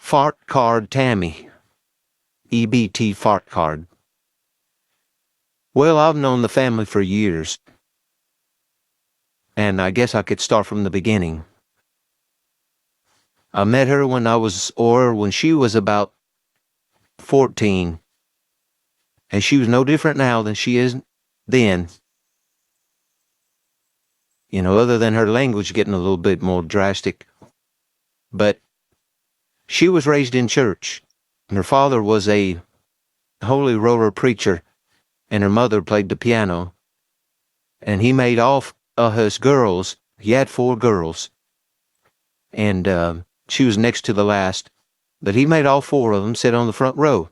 Fart Card Tammy. EBT Fart Card. Well, I've known the family for years, and I guess I could start from the beginning. I met her when she was about 14, and she was no different now than she is then. You know, other than her language getting a little bit more drastic. But she was raised in church, and her father was a holy roller preacher, and her mother played the piano. And he made all of his girls, he had 4 girls, and she was next to the last, but he made all 4 of them sit on the front row.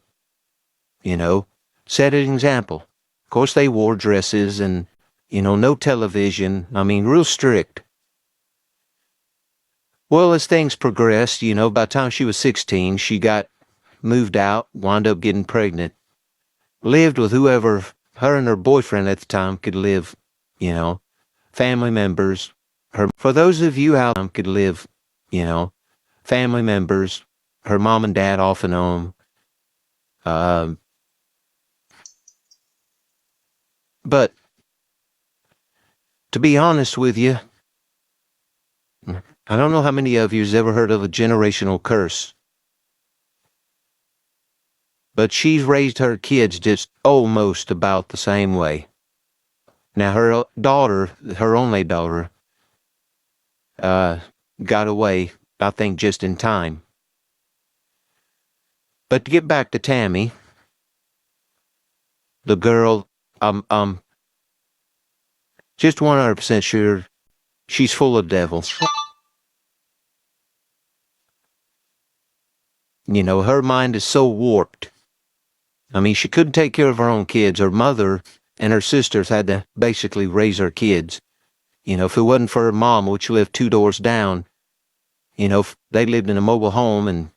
You know, set an example. Of course, they wore dresses and, you know, no television. I mean, real strict. Well, as things progressed, you know, by the time she was 16, she got moved out, wound up getting pregnant, lived with whoever her and her boyfriend at the time could live, you know, family members. For those of you out there could live, you know, family members, her mom and dad off and on. But to be honest with you, I don't know how many of you has ever heard of a generational curse. But she's raised her kids just almost about the same way. Now her daughter, her only daughter, got away, I think, just in time. But to get back to Tammy, the girl, I'm just 100% sure she's full of devils. You know, her mind is so warped. I mean, she couldn't take care of her own kids. Her mother and her sisters had to basically raise her kids. You know, if it wasn't for her mom, which lived 2 doors down, you know, they lived in a mobile home, and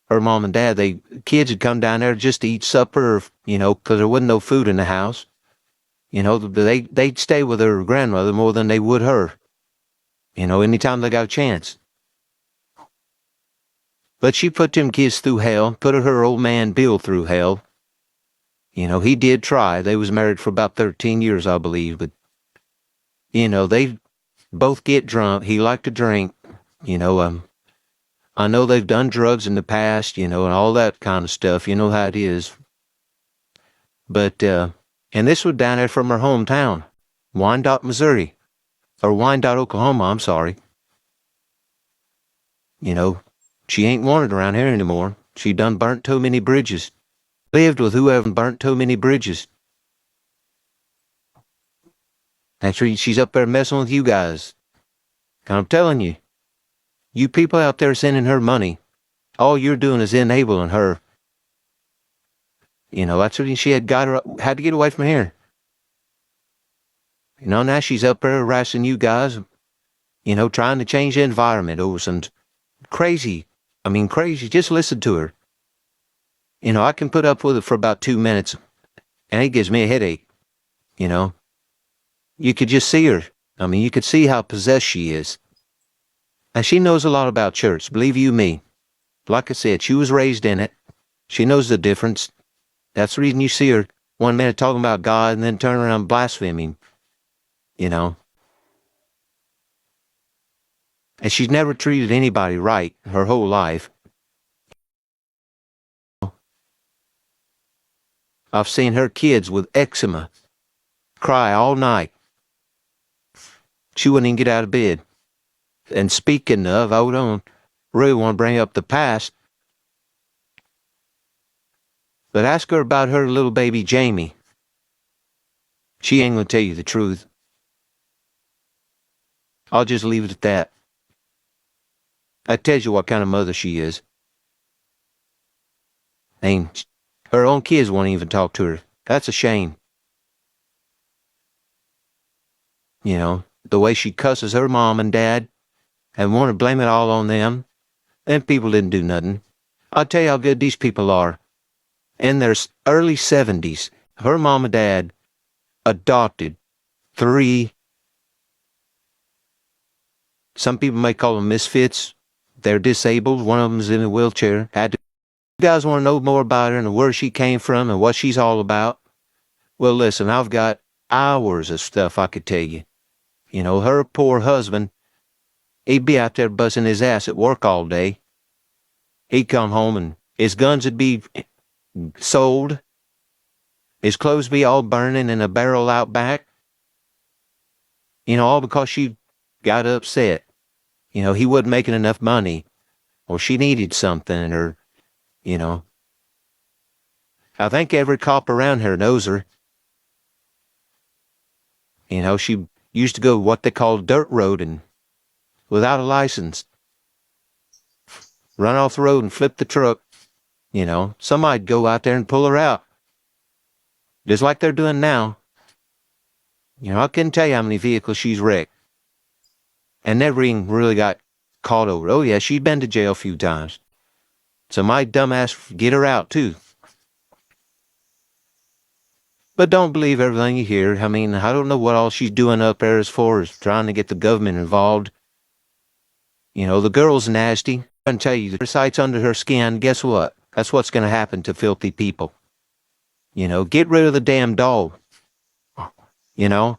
her mom and dad, kids would come down there just to eat supper, you know, because there wasn't no food in the house. You know, they'd stay with her grandmother more than they would her. You know, anytime they got a chance. But she put them kids through hell, put her old man Bill through hell. You know, he did try. They was married for about 13 years, I believe. But, you know, they both get drunk. He liked to drink. You know, I know they've done drugs in the past, you know, and all that kind of stuff. You know how it is. But, and this was down there from her hometown, Wyandotte, Missouri. Or Wyandotte, Oklahoma, I'm sorry. You know, she ain't wanted around here anymore. She done burnt too many bridges. Lived with whoever burnt too many bridges. Actually, she's up there messing with you guys. And I'm telling you, you people out there sending her money, all you're doing is enabling her. You know, that's what she had to get away from here. You know, now she's up there harassing you guys, you know, trying to change the environment over some crazy, just listen to her. You know, I can put up with it for about 2 minutes, and it gives me a headache, you know. You could just see her. I mean, you could see how possessed she is. And she knows a lot about church, believe you me. Like I said, she was raised in it. She knows the difference. That's the reason you see her 1 minute talking about God and then turn around blaspheming, you know. And she's never treated anybody right her whole life. I've seen her kids with eczema cry all night. She wouldn't even get out of bed. And speaking of, I don't really want to bring up the past, but ask her about her little baby Jamie. She ain't gonna tell you the truth. I'll just leave it at that. That tells you what kind of mother she is. And her own kids won't even talk to her. That's a shame. You know, the way she cusses her mom and dad and want to blame it all on them. Them people didn't do nothing. I'll tell you how good these people are. In their early 70s, her mom and dad adopted 3, some people may call them misfits, They're disabled. One of them's in a wheelchair. You guys want to know more about her and where she came from and what she's all about? Well, listen, I've got hours of stuff I could tell you. You know, her poor husband, he'd be out there busting his ass at work all day. He'd come home and his guns would be sold. His clothes be all burning in a barrel out back. You know, all because she got upset. You know, he wasn't making enough money, or she needed something, or, you know. I think every cop around here knows her. You know, she used to go what they call dirt roading without a license. Run off the road and flip the truck. You know, somebody'd go out there and pull her out. Just like they're doing now. You know, I couldn't tell you how many vehicles she's wrecked. And never even really got caught over. Oh yeah, she'd been to jail a few times. So my dumbass get her out too. But don't believe everything you hear. I mean, I don't know what all she's doing up there as far as trying to get the government involved. You know, the girl's nasty. I can tell you, the sights under her skin, guess what? That's what's going to happen to filthy people. You know, get rid of the damn dog. You know,